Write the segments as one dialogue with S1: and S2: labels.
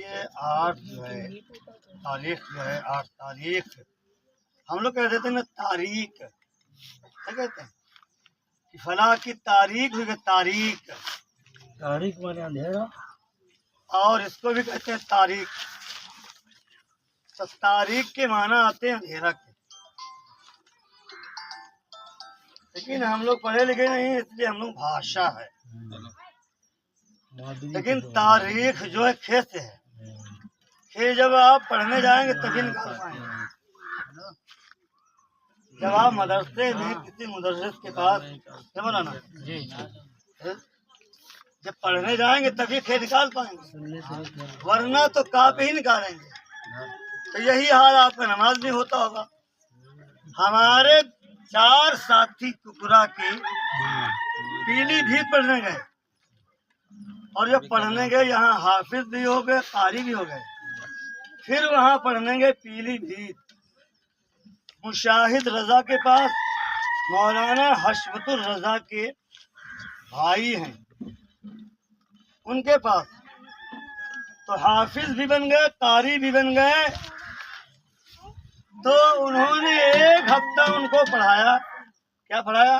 S1: ये 8 जो है तारीख जो है 8 तारीख, हम लोग कह देते हैं ना तारीख, क्या कहते हैं कि फला की तारीख हुई, तारीख
S2: तारीख माने अंधेरा।
S1: और इसको भी कहते हैं तारीख। तो तारीख के माना आते हैं अंधेरा के, लेकिन हम लोग पढ़े लिखे नहीं इसलिए हम लोग भाषा है। लेकिन तारीख जो है खे से है, खे जब आप पढ़ने जाएंगे तभी निकाल पाएंगे। जब आप मदरसे में किसी मुदर्रिस के पास क्या बोला जब पढ़ने जाएंगे तभी खे निकाल पाएंगे, वरना तो कापी ही निकालेंगे। तो यही हाल आपका नमाज में होता होगा। हमारे 4 साथी कुकुरा के पीलीभीत पढ़ने गए, और जब पढ़ने गए यहाँ हाफिज भी हो गए, कारी भी हो गए। फिर वहाँ पढ़ने गए पीलीभीत मुशाहिद रजा के पास, मौलाना हशमतुर रजा के भाई हैं उनके पास। तो हाफिज भी बन गए, कारी भी बन गए। तो उन्होंने 1 हफ्ता उनको पढ़ाया। क्या पढ़ाया?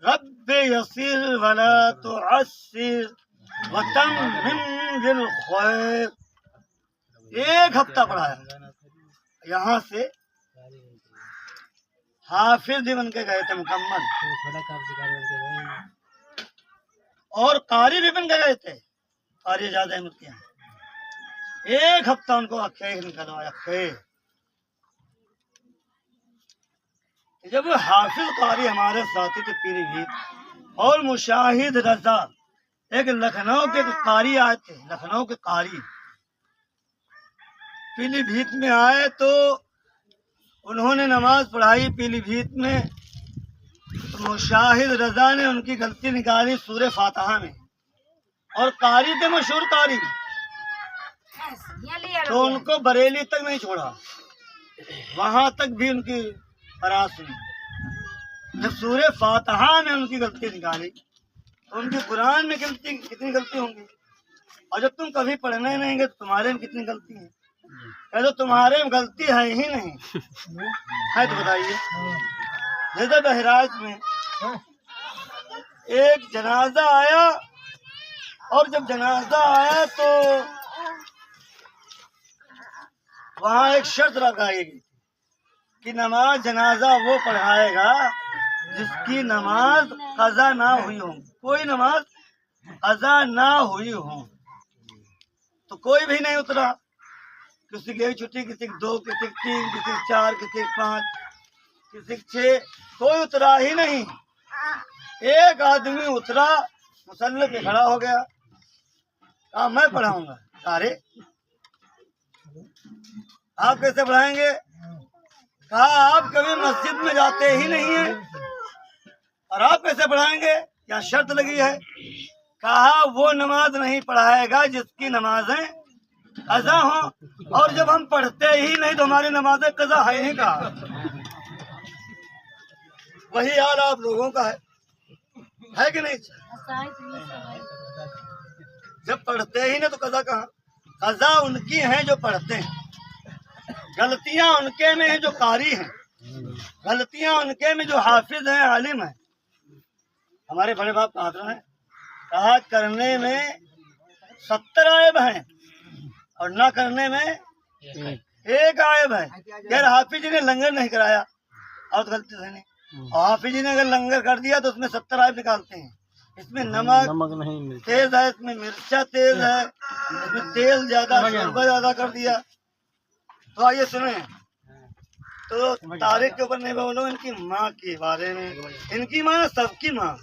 S1: रब्बे यसीर वला तुअस्सिर वतम्मिम बिल खैर। 1 हफ्ता पढ़ाया। यहाँ से हाफिज भी बन के गए थे मुकम्मल, और कारी भी बन के गए थे। कारी ज्यादा हिम्मत किया। 1 हफ्ता उनको अखे निकलवाया। अखे जब वो हाफिज कारी हमारे साथी थे पीलीभीत, और मुशाहिद रजा एक लखनऊ के कारी आए थे। लखनऊ के कारी पीलीभीत में आए तो उन्होंने नमाज पढ़ाई पीलीभीत में। तो मुशाहिद रजा ने उनकी गलती निकाली सूरह फातिहा में, और कारी थे मशहूर कारी, तो उनको बरेली तक नहीं छोड़ा, वहां तक भी उनकी हरास हुई। जब सूरह फातिहा में उनकी गलती निकाली तो उनके कुरान में गलती कितनी गलती होंगी, और जब तुम कभी पढ़ने नहीं गए तो तुम्हारे में कितनी गलती है। कह दो तुम्हारे में गलती है ही नहीं है तो बताइए। जैसे बहराइच में एक जनाजा आया, और जब जनाजा आया तो वहाँ एक शर्त लगाई गई कि नमाज जनाजा वो पढ़ाएगा जिसकी नमाज कज़ा ना हुई हो। कोई नमाज कज़ा ना हुई हो। तो कोई भी नहीं उतरा। किसी की 1 छुट्टी, किसी की 2, किसी की 3, किसी की 4, किसी की 5, किसी की 6, कोई उतरा ही नहीं। एक आदमी उतरा, मुसल्ले पे खड़ा हो गया, कहा मैं पढ़ाऊंगा। अरे आप कैसे पढ़ाएंगे? कहा आप कभी मस्जिद में जाते ही नहीं है, और आप कैसे पढ़ाएंगे? क्या शर्त लगी है? कहा वो नमाज नहीं पढ़ाएगा जिसकी नमाजें कज़ा हो, और जब हम पढ़ते ही नहीं तो हमारी नमाजें कज़ा है ही कहा। वही हाल आप लोगों का है कि नहीं? जब पढ़ते ही नहीं तो कज़ा कहाँ? कज़ा उनकी हैं जो पढ़ते हैं, गलतियां उनके में हैं जो कारी हैं, गलतियां उनके में जो हाफिज हैं, आलिम हैं। हमारे बड़े बाप कहा है, कहा करने में 70 आयब हैं और ना करने में 1 आयब है। यार हाफिज जी ने लंगर नहीं कराया और तो गलती से नहीं, और हाफिज जी ने अगर लंगर कर दिया तो उसमें 70 आयब निकालते हैं। इसमें नमक नहीं तेज है, इसमें मिर्चा तेज है, इसमें तेल ज्यादा, शोरबा ज्यादा कर दिया। तो आइए सुने। तो तारीख के ऊपर नहीं बोलो, इनकी माँ के बारे में। इनकी माँ सबकी माँ,